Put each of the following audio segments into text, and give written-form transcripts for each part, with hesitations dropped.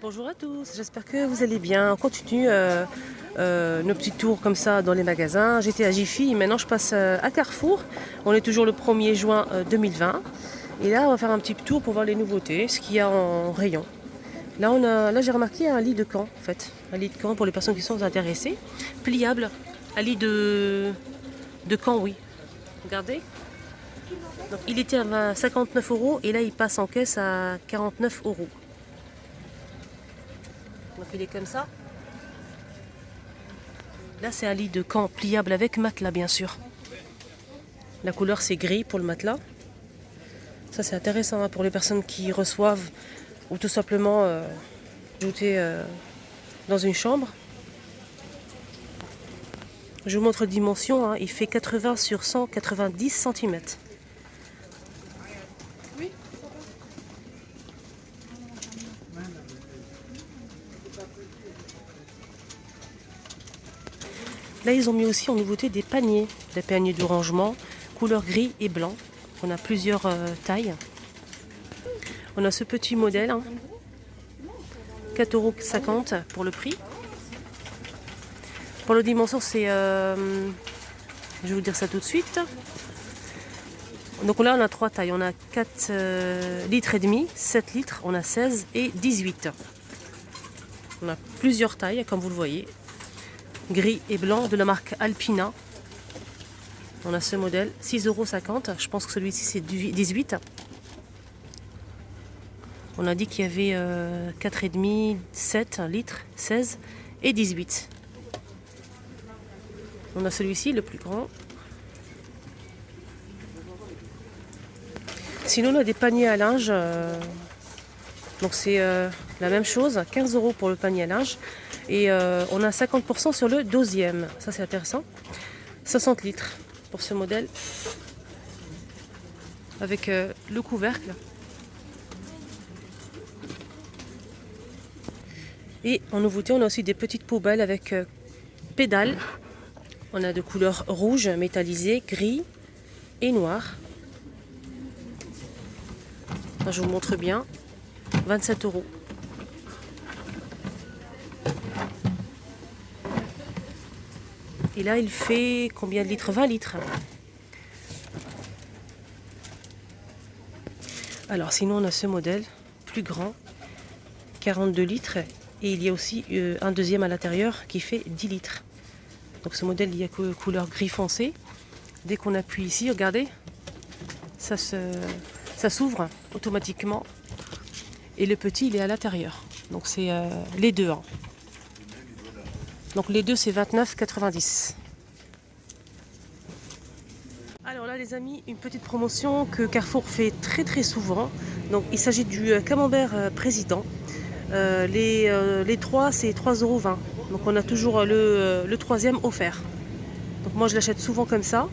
Bonjour à tous, j'espère que vous allez bien. On continue nos petits tours comme ça dans les magasins. J'étais à Jiffy, maintenant je passe à Carrefour. On est toujours le 1er juin 2020. Et là, on va faire un petit tour pour voir les nouveautés, ce qu'il y a en rayon. Là j'ai remarqué un lit de camp, en fait. Un lit de camp pour les personnes qui sont intéressées. Pliable. Un lit de camp, oui. Regardez. Donc, il était à 59 € et là, il passe en caisse à 49 €. Donc il est comme ça. Là c'est un lit de camp pliable avec matelas bien sûr. La couleur c'est gris pour le matelas. Ça c'est intéressant pour les personnes qui reçoivent ou tout simplement ajouter dans une chambre. Je vous montre les dimensions, il fait 80 sur 190 cm. Là, ils ont mis aussi en nouveauté des paniers de rangement, couleur gris et blanc. On a plusieurs tailles. On a ce petit modèle, 4,50 € pour le prix. Pour la dimension, c'est... je vais vous dire ça tout de suite. Donc là, on a 3 tailles. On a 4 litres et demi, 7 litres, on a 16 et 18. On a plusieurs tailles, comme vous le voyez. Gris et blanc de la marque Alpina. On a ce modèle, 6,50 €. Je pense que celui-ci c'est 18. On a dit qu'il y avait 4,5, 7 litres, 16 et 18. On a celui-ci, le plus grand. Sinon, on a des paniers à linge. Donc c'est la même chose, 15 € pour le panier à linge. Et on a 50% sur le dosième. Ça c'est intéressant. 60 litres pour ce modèle. Avec le couvercle. Et en nouveauté, on a aussi des petites poubelles avec pédales. On a de couleur rouge, métallisée, gris et noir. Là, je vous montre bien. 27 €. Et là, il fait combien de litres? 20 litres. Alors, sinon, on a ce modèle, plus grand, 42 litres. Et il y a aussi un deuxième à l'intérieur qui fait 10 litres. Donc, ce modèle, il y a que couleur gris foncé. Dès qu'on appuie ici, regardez, ça s'ouvre automatiquement. Et le petit, il est à l'intérieur. Donc, c'est les deux. Donc les deux c'est 29,90 €. Alors là les amis, une petite promotion que Carrefour fait très souvent. Donc il s'agit du camembert président. Les trois c'est 3,20 €. Donc on a toujours le troisième offert. Donc moi je l'achète souvent comme ça.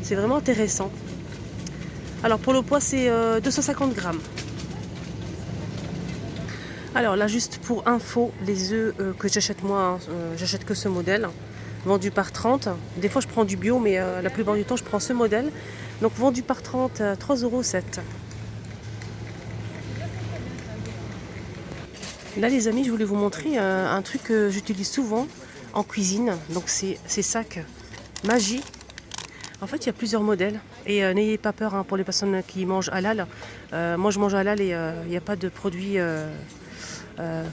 C'est vraiment intéressant. Alors pour le poids c'est 250 grammes. Alors là juste pour info, les œufs que j'achète moi, j'achète que ce modèle, vendu par 30. Des fois je prends du bio mais la plupart du temps je prends ce modèle. Donc vendu par 30 à 3,07 €. Là les amis, je voulais vous montrer un truc que j'utilise souvent en cuisine. Donc c'est ces sacs Magie. En fait il y a plusieurs modèles. Et n'ayez pas peur pour les personnes qui mangent halal. Moi je mange halal et il n'y a pas de produits...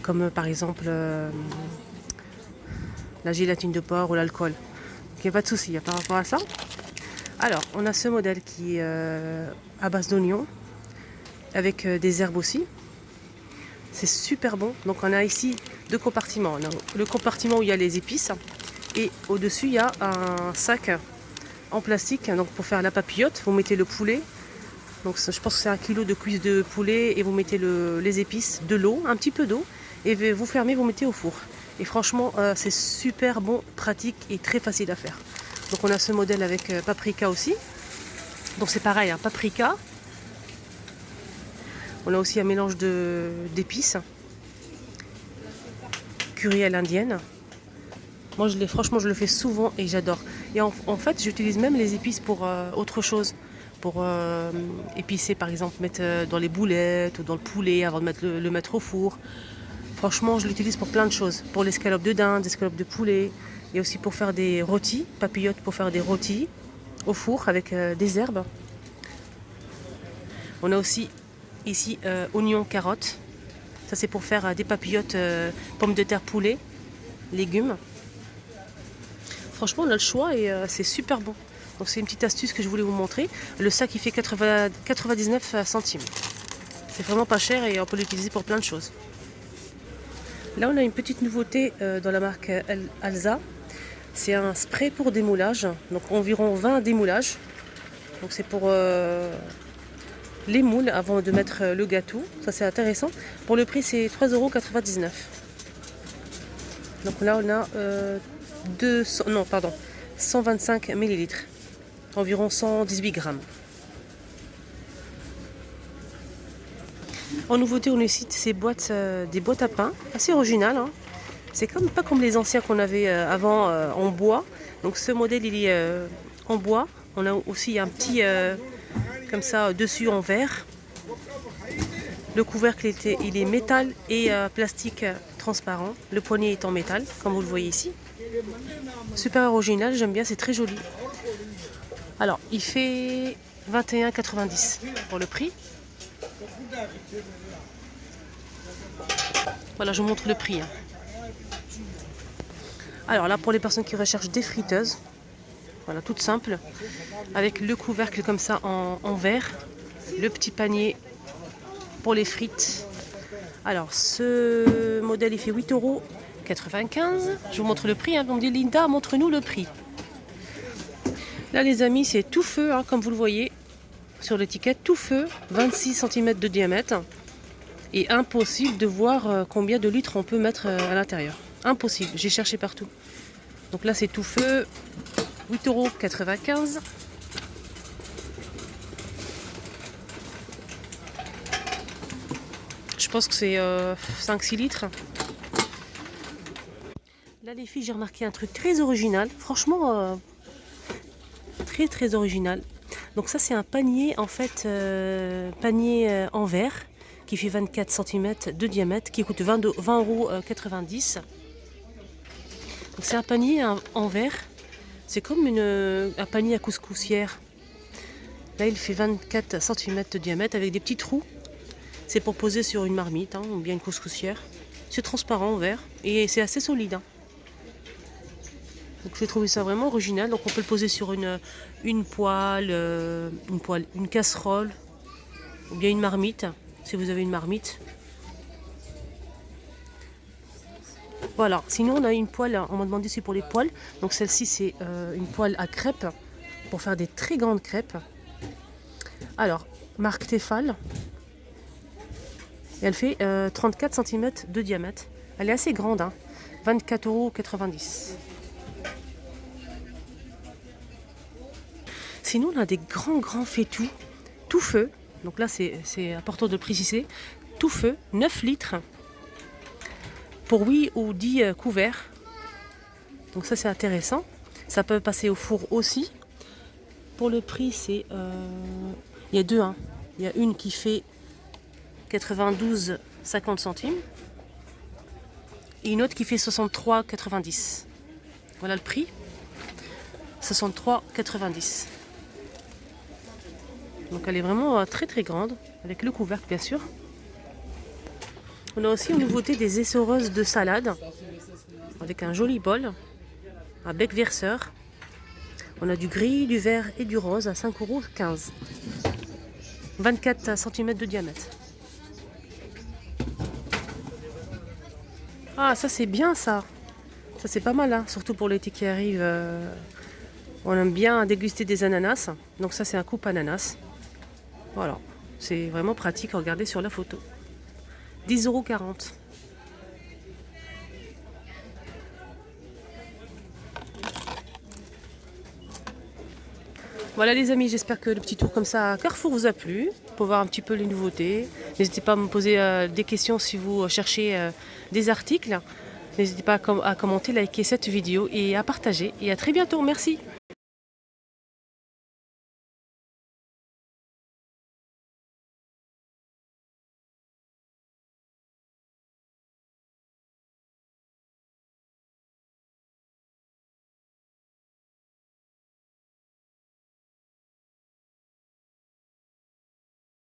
comme par exemple la gélatine de porc ou l'alcool. Il n'y a pas de souci par rapport à ça. Alors, on a ce modèle qui est à base d'oignons, avec des herbes aussi. C'est super bon. Donc on a ici 2 compartiments. On a le compartiment où il y a les épices, et au-dessus il y a un sac en plastique. Donc pour faire la papillote, vous mettez le poulet. Donc je pense que c'est 1 kg de cuisses de poulet et vous mettez les épices, de l'eau, un petit peu d'eau, et vous fermez, vous mettez au four. Et franchement, c'est super bon, pratique et très facile à faire. Donc on a ce modèle avec paprika aussi. Donc c'est pareil, paprika. On a aussi un mélange d'épices. Curry à l'indienne. Moi franchement je le fais souvent et j'adore. Et en fait j'utilise même les épices pour autre chose. Pour épicer par exemple, mettre dans les boulettes ou dans le poulet avant de le mettre au four. Franchement, je l'utilise pour plein de choses. Pour l'escalope de dinde, l'escalope de poulet. Et aussi pour faire des rôtis, papillotes pour faire des rôtis au four avec des herbes. On a aussi ici oignons, carottes. Ça c'est pour faire des papillotes, pommes de terre, poulet, légumes. Franchement, on a le choix et c'est super bon. Donc c'est une petite astuce que je voulais vous montrer. Le sac il fait 99 centimes. C'est vraiment pas cher et on peut l'utiliser pour plein de choses. Là on a une petite nouveauté dans la marque Alza. C'est un spray pour démoulage, donc environ 20 démoulages. Donc c'est pour les moules avant de mettre le gâteau. Ça c'est intéressant. Pour le prix c'est 3,99 €. Donc là on a 125 ml, environ 118 grammes. En nouveauté, on a ici ces boîtes, des boîtes à pain, assez originales. Hein. C'est pas comme les anciens qu'on avait avant en bois. Donc ce modèle, il est en bois. On a aussi un petit, comme ça, dessus en verre. Le couvercle, il est métal et plastique transparent. Le poignet est en métal, comme vous le voyez ici. Super original, j'aime bien, c'est très joli. Alors, il fait 21,90 € pour le prix. Voilà, je vous montre le prix. Hein. Alors là, pour les personnes qui recherchent des friteuses, voilà, toute simple, avec le couvercle comme ça en verre, le petit panier pour les frites. Alors, ce modèle, il fait 8,95 €. Je vous montre le prix. Hein. On me dit, Linda, montre-nous le prix. Là, les amis, c'est tout feu, hein, comme vous le voyez sur l'étiquette, tout feu, 26 cm de diamètre. Et impossible de voir combien de litres on peut mettre à l'intérieur. Impossible, j'ai cherché partout. Donc là, c'est tout feu, 8,95 €. Je pense que c'est 5-6 litres. Là, les filles, j'ai remarqué un truc très original. Franchement, très original. Donc ça, c'est un panier, en fait, panier en verre, qui fait 24 cm de diamètre, qui coûte 20,90 €. Donc c'est un panier en verre. C'est comme un panier à couscoussière. Là, il fait 24 cm de diamètre avec des petits trous. C'est pour poser sur une marmite, hein, ou bien une couscoussière. C'est transparent en verre et c'est assez solide. Hein. Donc j'ai trouvé ça vraiment original. Donc on peut le poser sur une poêle, une casserole, ou bien une marmite, si vous avez une marmite. Voilà, sinon on a une poêle, on m'a demandé si pour les poêles. Donc celle-ci c'est une poêle à crêpes, pour faire des très grandes crêpes. Alors, marque Tefal. Et elle fait 34 cm de diamètre. Elle est assez grande, hein, 24,90 €. Sinon, on a des grands faitous, tout feu. Donc là, c'est important de le préciser. Tout feu, 9 litres. Pour 8 ou 10 couverts. Donc ça, c'est intéressant. Ça peut passer au four aussi. Pour le prix, c'est... il y a deux. Hein. Il y a une qui fait 92,50 centimes. Et une autre qui fait 63,90. Voilà le prix. 63,90. Donc elle est vraiment très grande, avec le couvercle bien sûr. On a aussi une nouveauté des essoreuses de salade, avec un joli bol, un bec verseur. On a du gris, du vert et du rose à 5,15 €. 24 cm de diamètre. Ah, ça c'est bien ça. Ça c'est pas mal, hein. Surtout pour l'été qui arrive. On aime bien déguster des ananas. Donc ça c'est un coupe ananas. Voilà, c'est vraiment pratique à regarder sur la photo. 10,40 €. Voilà les amis, j'espère que le petit tour comme ça à Carrefour vous a plu, pour voir un petit peu les nouveautés. N'hésitez pas à me poser des questions si vous cherchez des articles. N'hésitez pas à commenter, liker cette vidéo et à partager. Et à très bientôt, merci.